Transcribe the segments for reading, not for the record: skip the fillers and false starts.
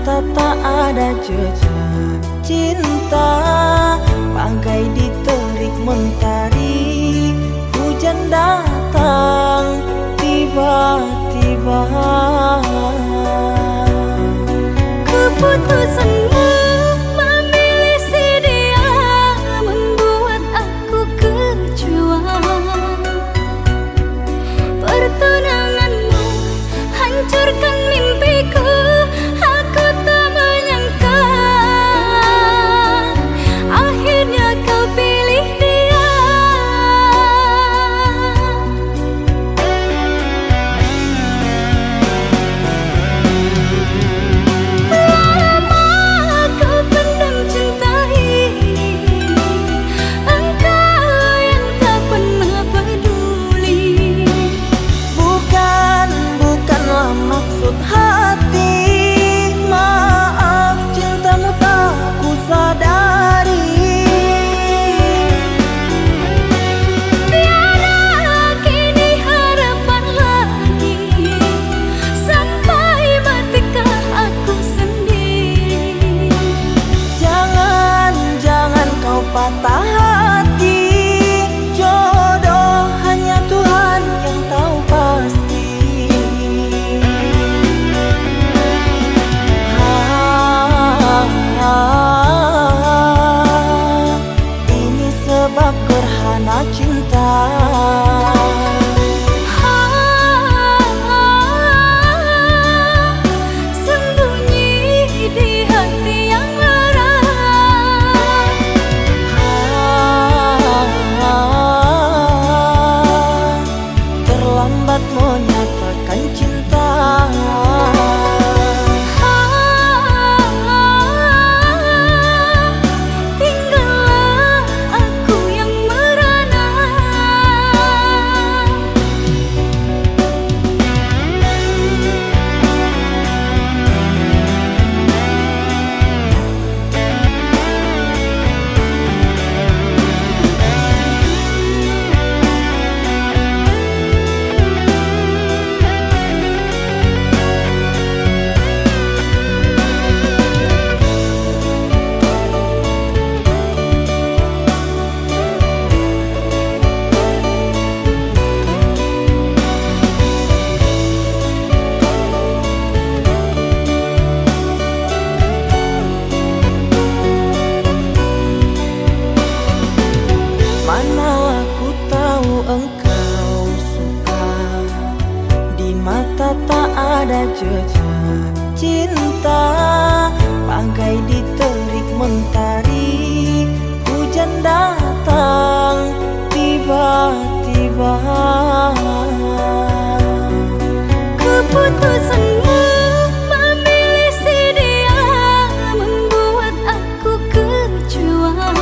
mata tak ada jejak cinta, bagai diterik mentari. Hujan datang tiba-tiba. Keputusanmu memilih si dia membuat aku kecewa. Pertunanganmu hancurkan mimpiku. Aku tak menyangka akhirnya kau pilih dia. Lama kau pendam cinta ini, engkau yang tak pernah peduli. Bukanlah maksud hati, maaf cintamu tak ku sadari. Tiada kini harapan lagi, sampai matikah aku sendiri. Jangan kau patah hati, jodoh hanya Tuhan yang tahu pasti. Ini sebab gerhana cinta. Sembunyi di hati yang lara. Terlambat menyatakan cinta. Tinggallah aku yang merana. Manalah ku tahu engkau suka, di mata tak ada jejak cinta, bagai diterik mentari. Hujan datang tiba-tiba. Keputusanmu memilih si dia membuat aku kecewa.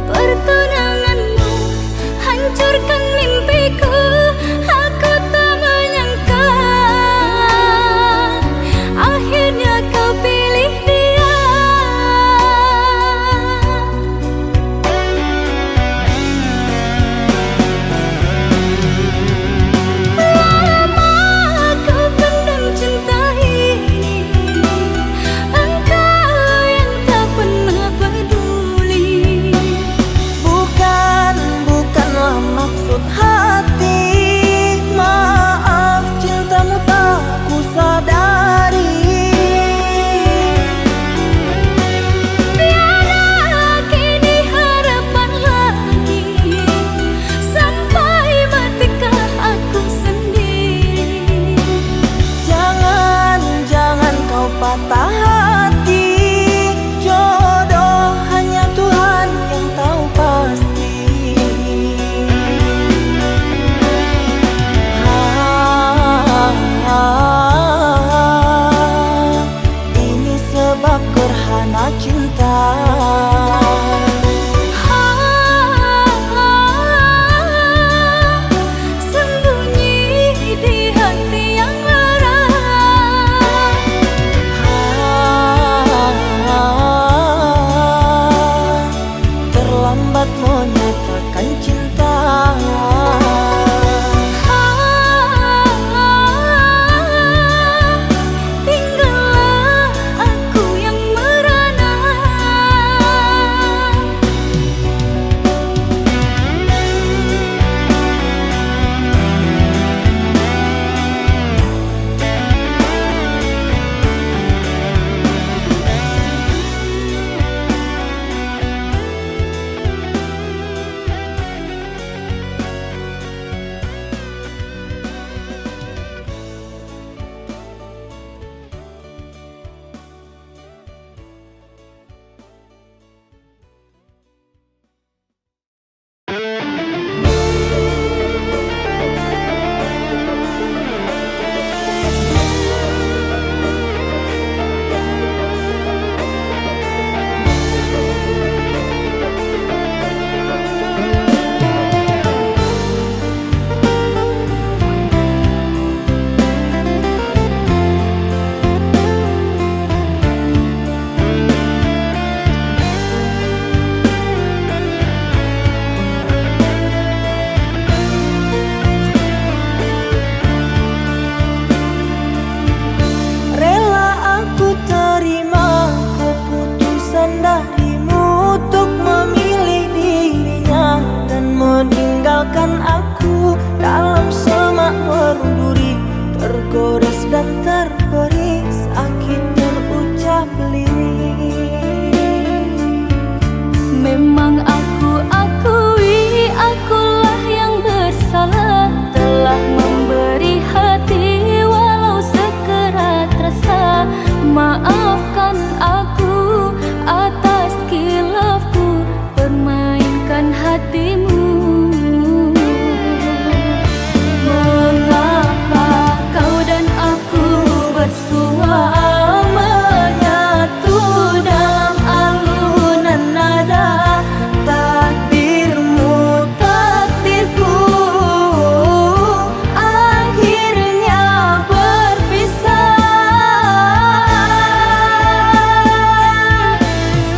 Pertunanganmu hancurkan mimpiku. Aku tak menyangka akhirnya kau pilih dia. Lama kau pendam cinta ini, engkau yang tak pernah peduli. Bukanlah maksud hati, maaf cintamu tak ku sadari. Tiada kini harapan lagi, sampai matikah aku sendiri. Jangan kau patah hati, jodoh hanya Tuhan yang tahu pasti. Ini sebab gerhana cinta. Sembunyi di hati yang lara. rasa. Maafkan aku atas khilafku, permainkan hatimu. Mengapa kau dan aku bersua menyatu dalam alunan nada? Takdirmu, takdirku, akhirnya berpisah.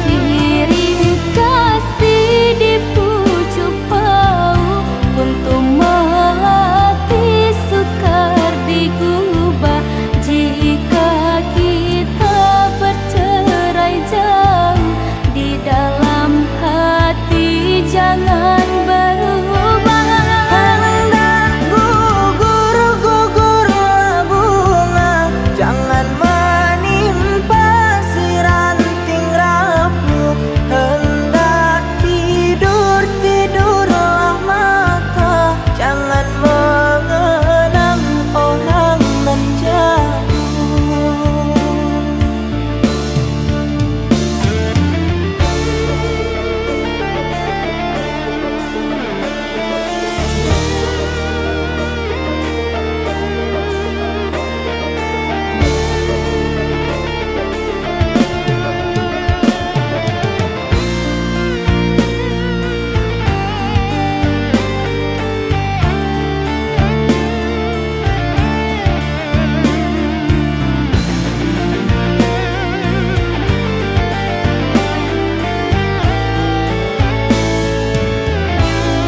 Sirih kasih di pucuk bau, untuk melatih sukar digubah. Jika kita bercerai jauh, di dalam hati jangan berubah. Hendak gugur-gugurlah bunga, jangan menimpa si ranting rapuh. Hendak tidur-tidurlah mata, jangan mengenang orang nan jauh.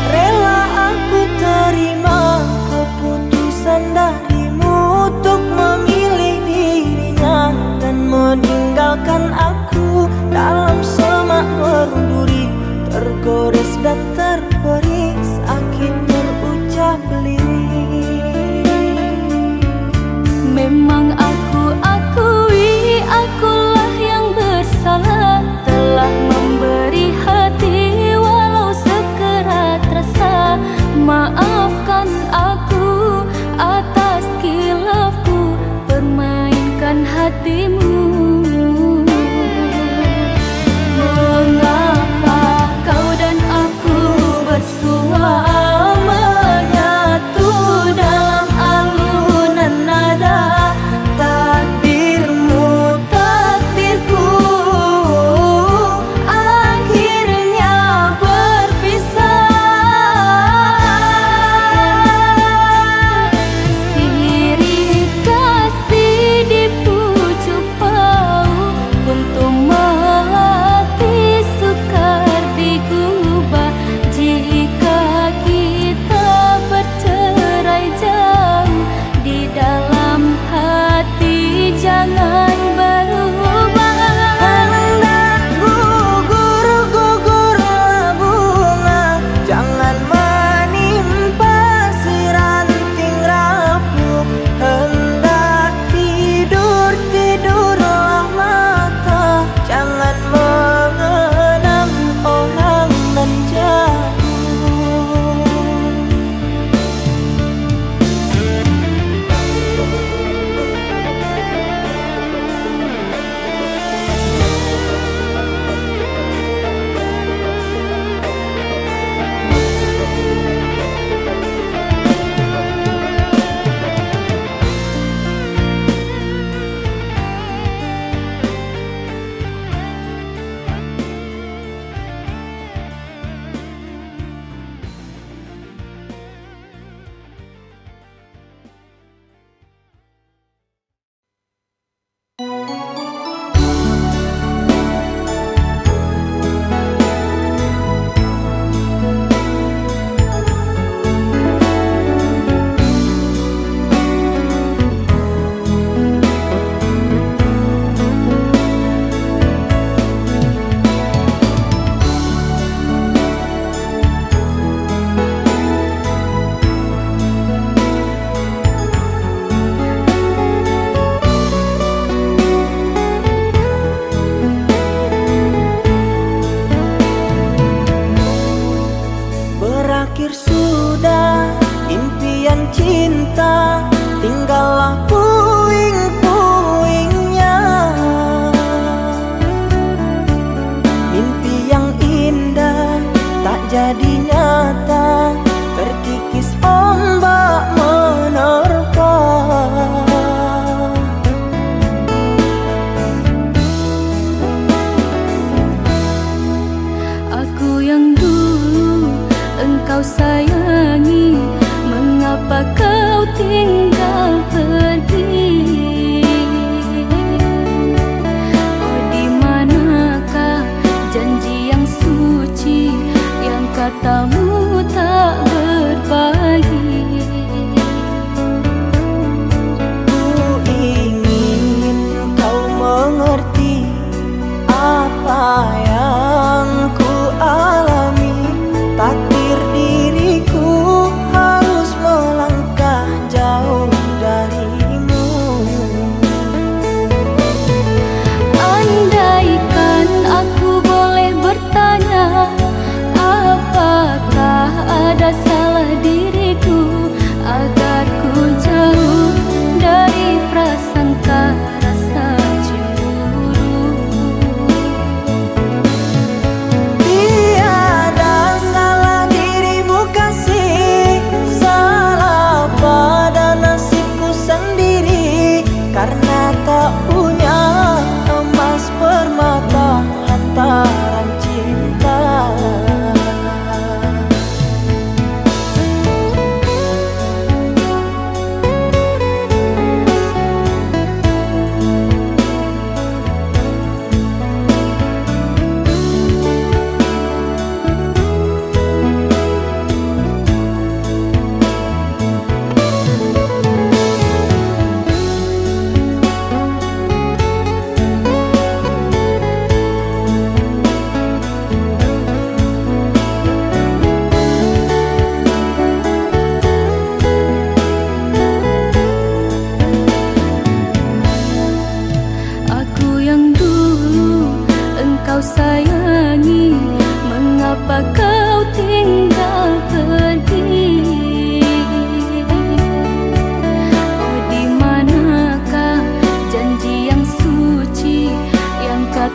Rela aku terima keputusan darimu untuk memilih dirinya dan meninggalkan aku dalam semak berduri, tergores dan terberi sakit terucap lirik. Memang aku akui akulah yang bersalah, telah memberi hati walau sekerat rasa. Maafkan aku atas khilafku, permainkan hatimu. Mengapa kau dan aku bersua menyatu dalam alunan nada? Takdirmu, takdirku, akhirnya berpisah. Sirih kasih di pucuk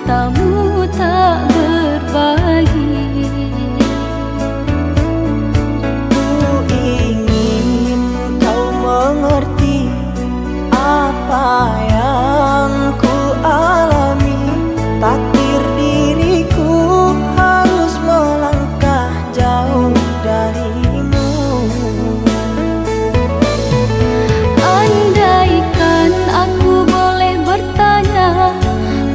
tamu tak berbagi. Ku ingin kau mengerti apa yang ku alami. Takdir diriku harus melangkah jauh darimu. Andaikan aku boleh bertanya,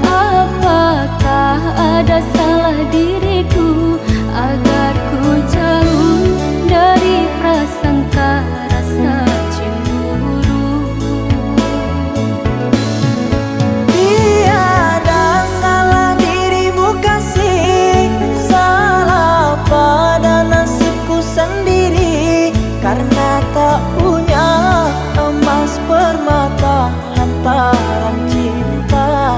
apakah ada salah diriku agar ku jauh dari prasangka rasa cemburu. Tiada salah dirimu kasih, salah pada nasibku sendiri. Karena tak punya emas permata lantaran cinta.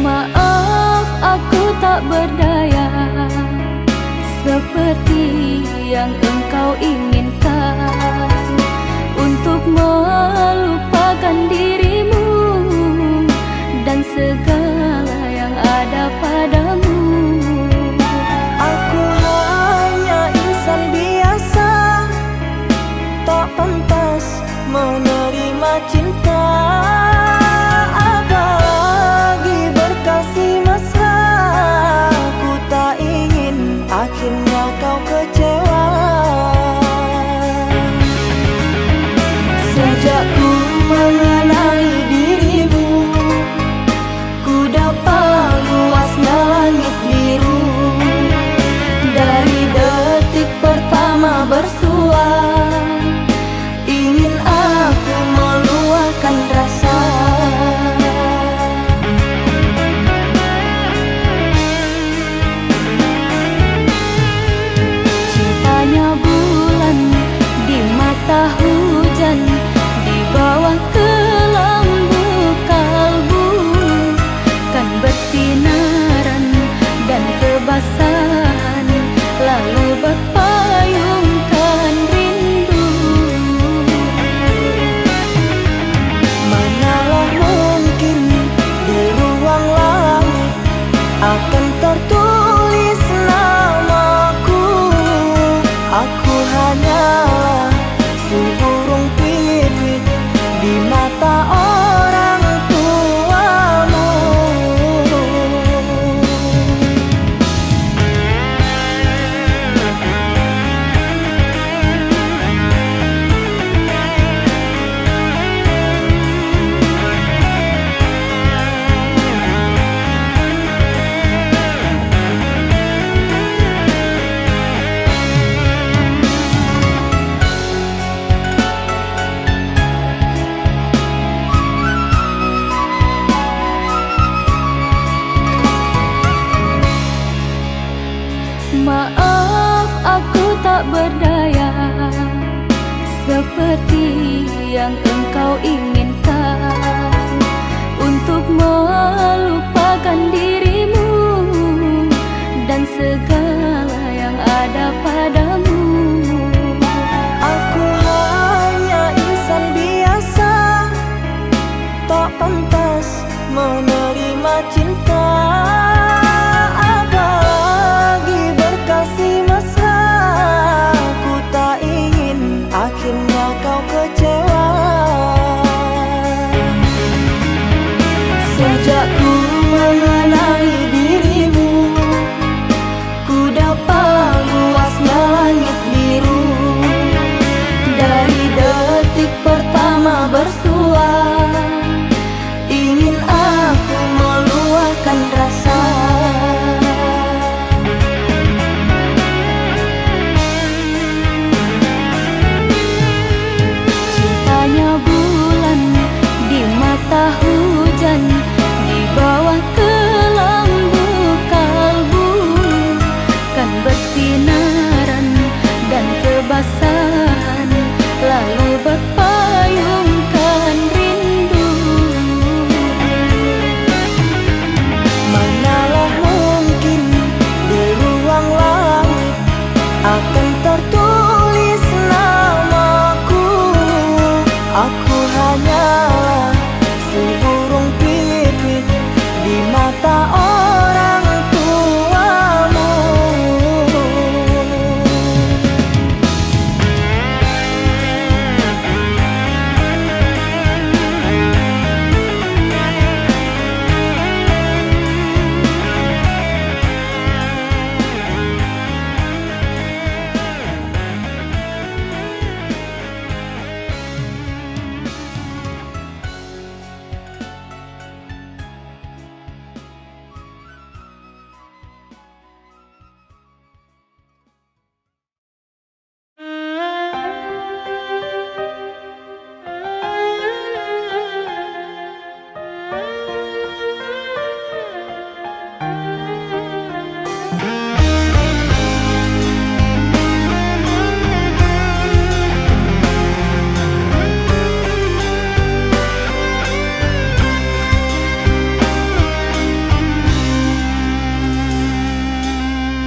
Maaf aku tak berdaya seperti yang engkau inginkan untuk melupakan dirimu dan segala yang ada padamu. Aku hanya insan biasa, tak pantas menerima cinta. Apalagi berkasih mesra, ku tak ingin akhirnya kau kecewa. Sejak ku mengenali dirimu, ku dapat luasnya langit biru. Dari detik pertama bersua, ingin aku meluahkan rasa. Cintanya bulan di mata hujan, di bawah kelambu kalbu, kan bersinaran dan kebasahan, lalu berpayungkan rindu. Manalah mungkin di ruang langit akan tertulis namaku. Aku hanyalah seburung pipit di mata orang tuamu. Maaf aku tak berdaya seperti yang engkau inginkan untuk melupakan dirimu dan segala yang ada padamu. Aku hanya insan biasa, tak pantas menerima cinta. Apalagi berkasih mesra, ku tak ingin akhirnya kau perpisahan, lalu berpayungkan rindu. Manalah mungkin di ruang langit akan tertulis namaku. Aku hanyalah si burung pipit di mata orang tuamu.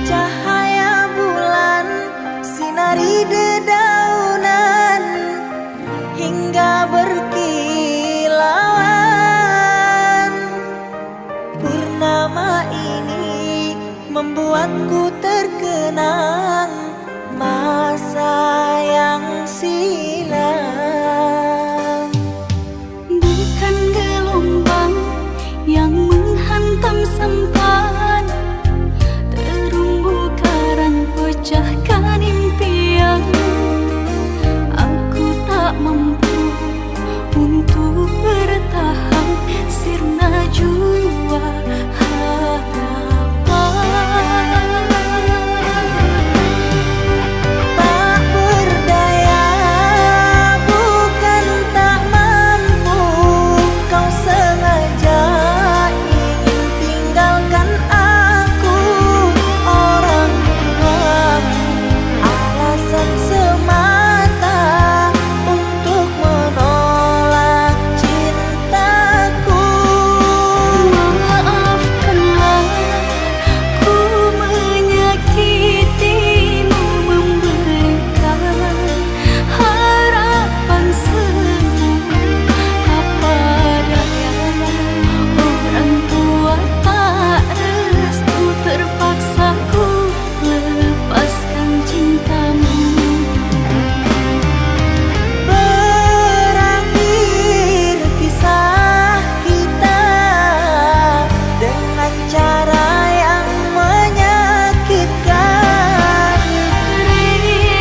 Cahaya bulan sinari dedaunan hingga berkilauan. Purnama ini membuatku terkenang masa yang silam. Bukan gelombang yang menghantam sampan, terumbu karang pecahkan impian. Aku tak mampu untuk bertahan, sirna jua harapan. Tak berdaya, bukan tak mampu, kau sengaja ingin tinggalkan aku. Orang tuamu alasan semata untuk menolak cintaku. Maafkanlah ku menyakitimu, memberikan harapan semu. Apa daya orang tua tak restu, terpaksa ku lepaskan cintamu. Berakhir kisah kita dengan cara yang menyakitkan.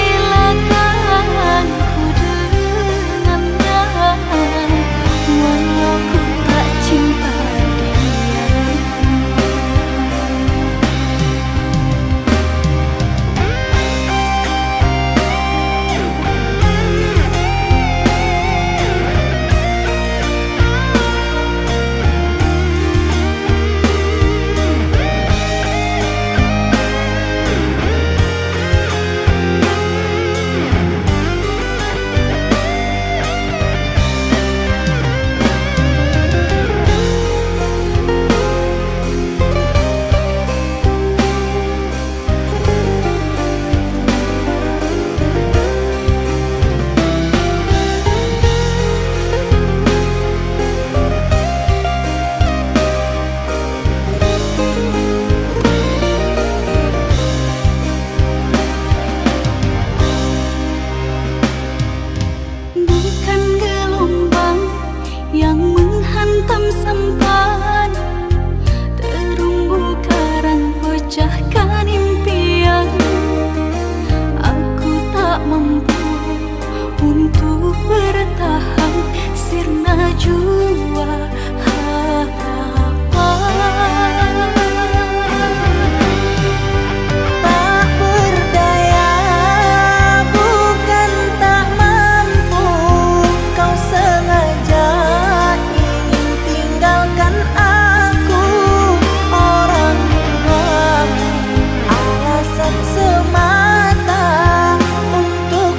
Relakan ku dengannya, walau ku tak cinta dia. Bukan gelombang yang menghantam sampan, terumbu karang pecahkan impian. Aku tak mampu untuk bertahan, sirna jua harapan. Tak berdaya, bukan tak mampu, kau sengaja ingin tinggalkan aku. Orang tuamu alasan semata untuk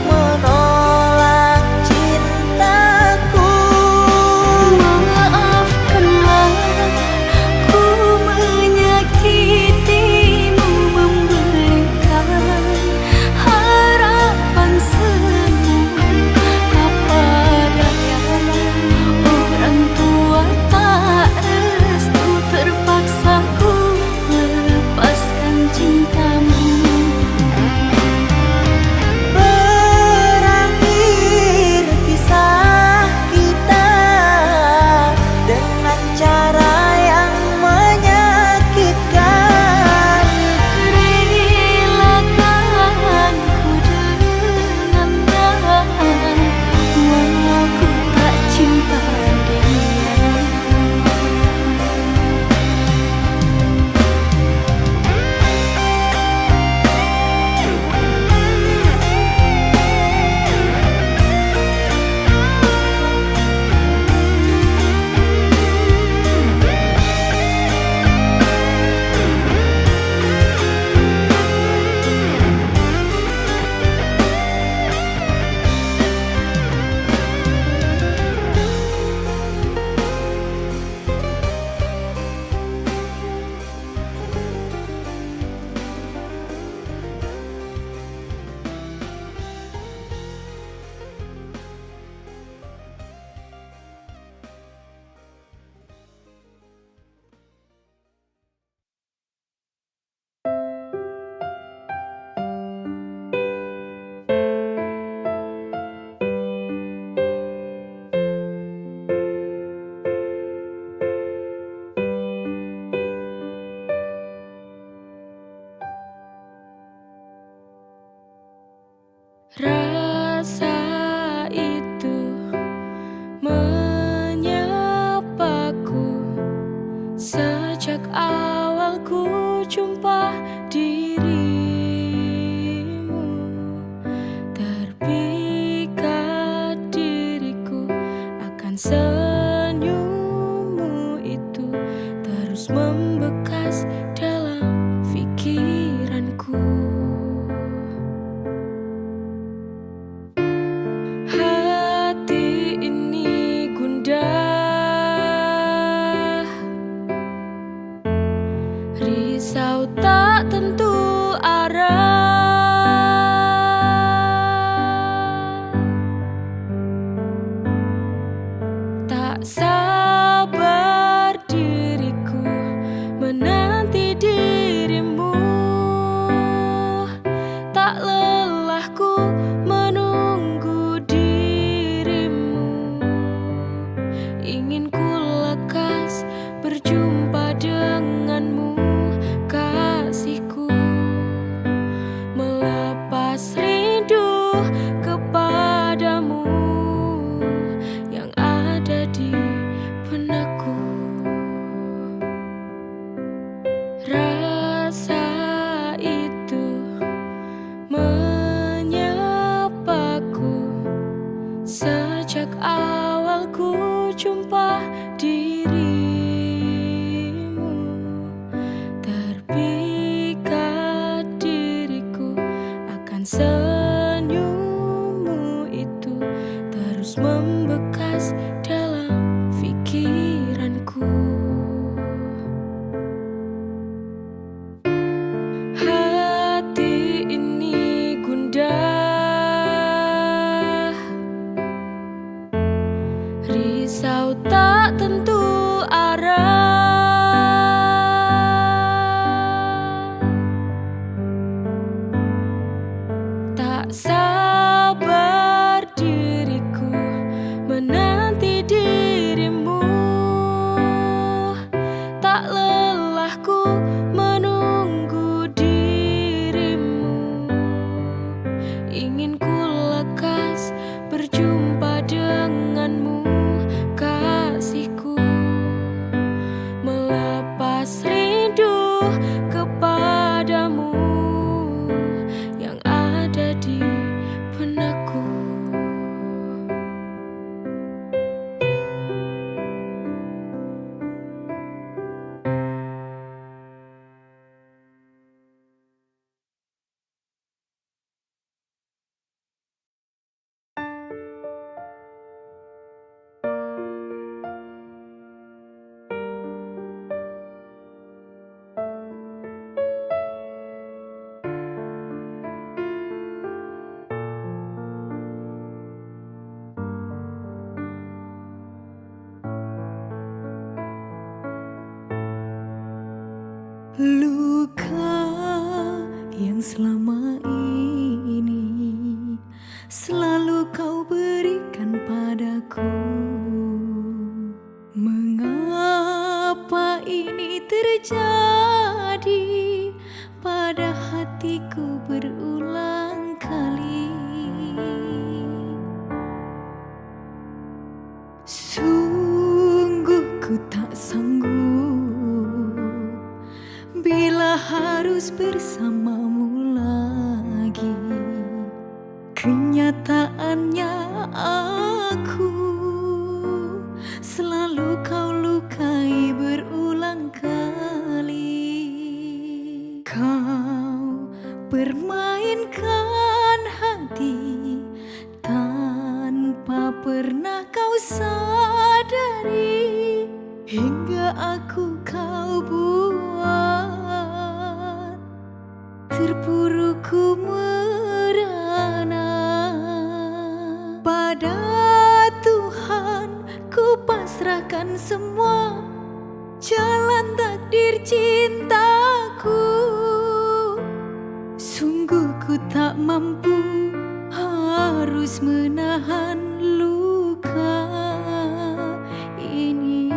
Rasa itu menyapaku sejak awal ku jumpa dirimu. Terpikat diriku akan senyummu itu, terus membekas dalam pikiranku. Hati ini gundah, risau tak tentu arah. Tak sabar diriku menanti dirimu, tak lelahku menunggu dirimu. Ingin ku lekas berjumpa denganmu, kasihku, melepas rindu kepadamu yang ada di benakku. Rasa itu menyapaku sejak awal ku jumpa dirimu. Terpikat diriku akan senyummu itu, terus membekas dalam pikiranku. Hati ini gundah, risau tak tentu arah. Tak sabar diriku menanti dirimu, tak lelahku menunggu dirimu. Ingin ku lekas berjumpa denganmu, kasihku, melepas rindu kepadamu yang ada di benakku. Luka yang selama ini selalu kau berikan padaku, mengapa ini terjadi pada hatiku berulang kali? Sungguh ku tak sanggup bila harus bersamamu lagi. Kenyataannya aku selalu kau lukai berulang kali. Kau permainkan hati tanpa pernah kau sadari, hingga aku kau buat terpuruk ku merana. Pada Tuhan ku pasrahkan semua jalan takdir cintaku. Sungguh ku tak mampu harus menahan luka ini.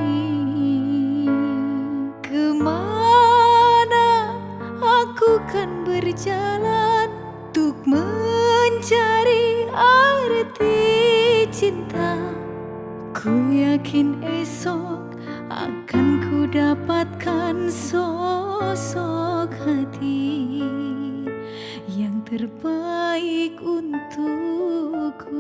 Kemana aku kan berjalan untuk mencari air arti cinta. Ku yakin esok akan ku dapatkan sosok hati yang terbaik untukku.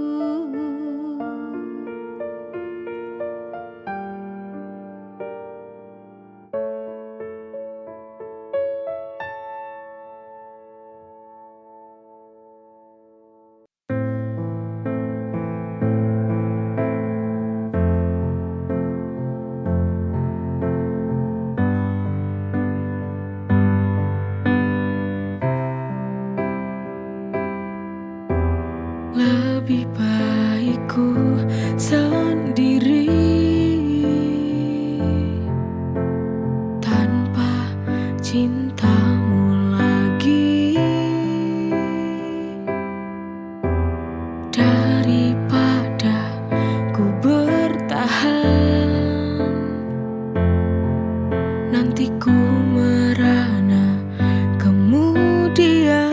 Lebih baik ku sendiri tanpa cintamu lagi, daripada ku bertahan nanti ku merana kemudian.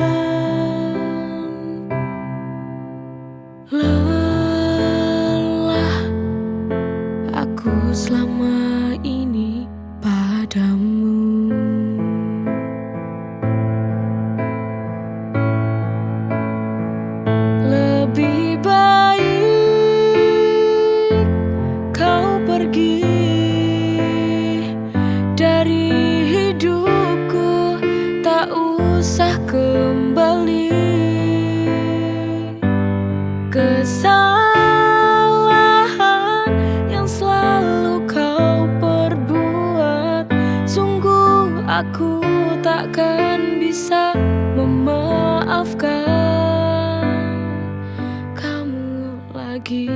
Lelah aku selama ini padamu. Lebih baik kau pergi dari hidupku, tak usah kembali. Kesalahan yang selalu kau perbuat, sungguh aku takkan bisa memaafkan kamu lagi.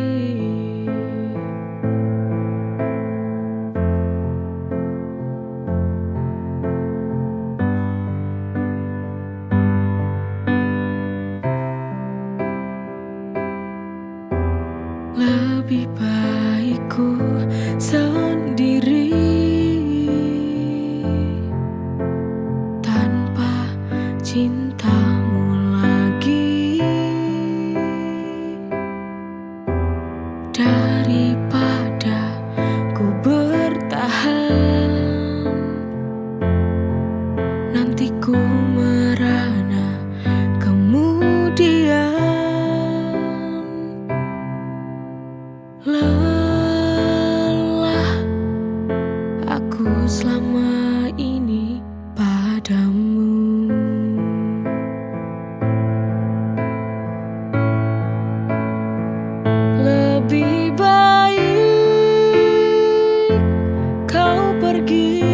Lebih baik ku sendiri tanpa cintamu lagi, daripada ku bertahan nanti ku merana kemudian. Lelah aku selama ini padamu. Lebih baik kau pergi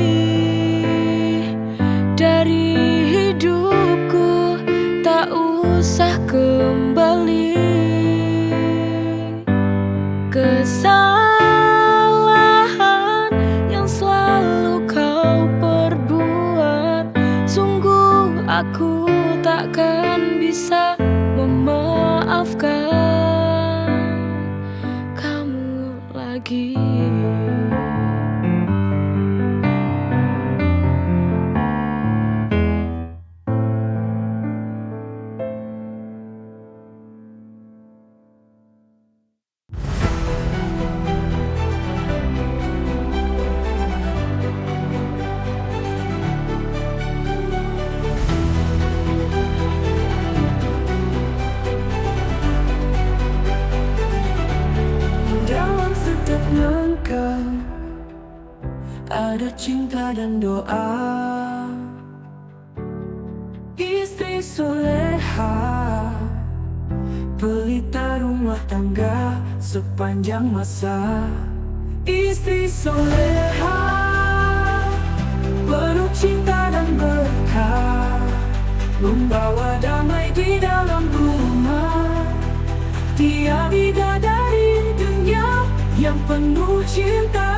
dari hidupku, tak usah kembali. Kesalahan yang selalu kau perbuat, sungguh aku takkan bisa memaafkan kamu lagi. Ada cinta dan doa, istri soleha, pelita rumah tangga sepanjang masa. Istri soleha, penuh cinta dan berkah, membawa damai di dalam rumah. Dia bidadari dunia yang penuh cinta.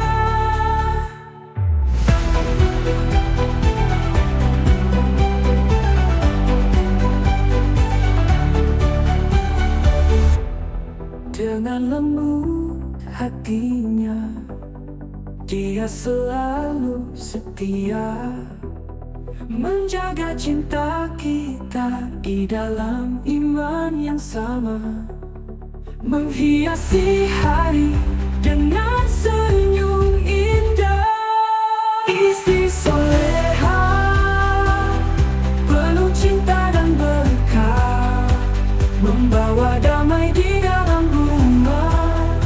Dengan lembut hatinya, dia selalu setia, menjaga cinta kita di dalam iman yang sama. menghiasi hari dengan senyum indah. Istri soleha, penuh cinta dan berkah, membawa damai di dalam rumah.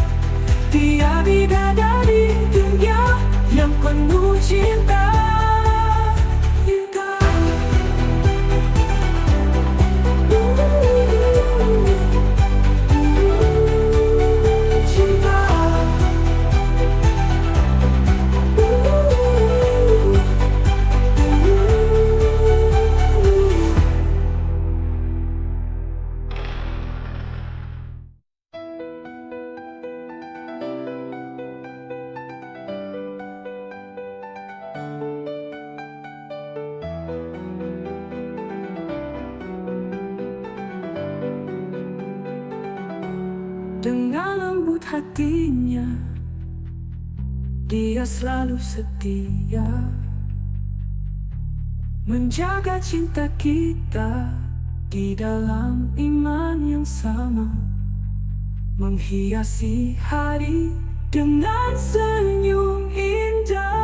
Dia bidadari dunia yang penuh cinta. Dengan lembut hatinya, dia selalu setia menjaga cinta kita di dalam iman yang sama, menghiasi hari dengan senyum indah.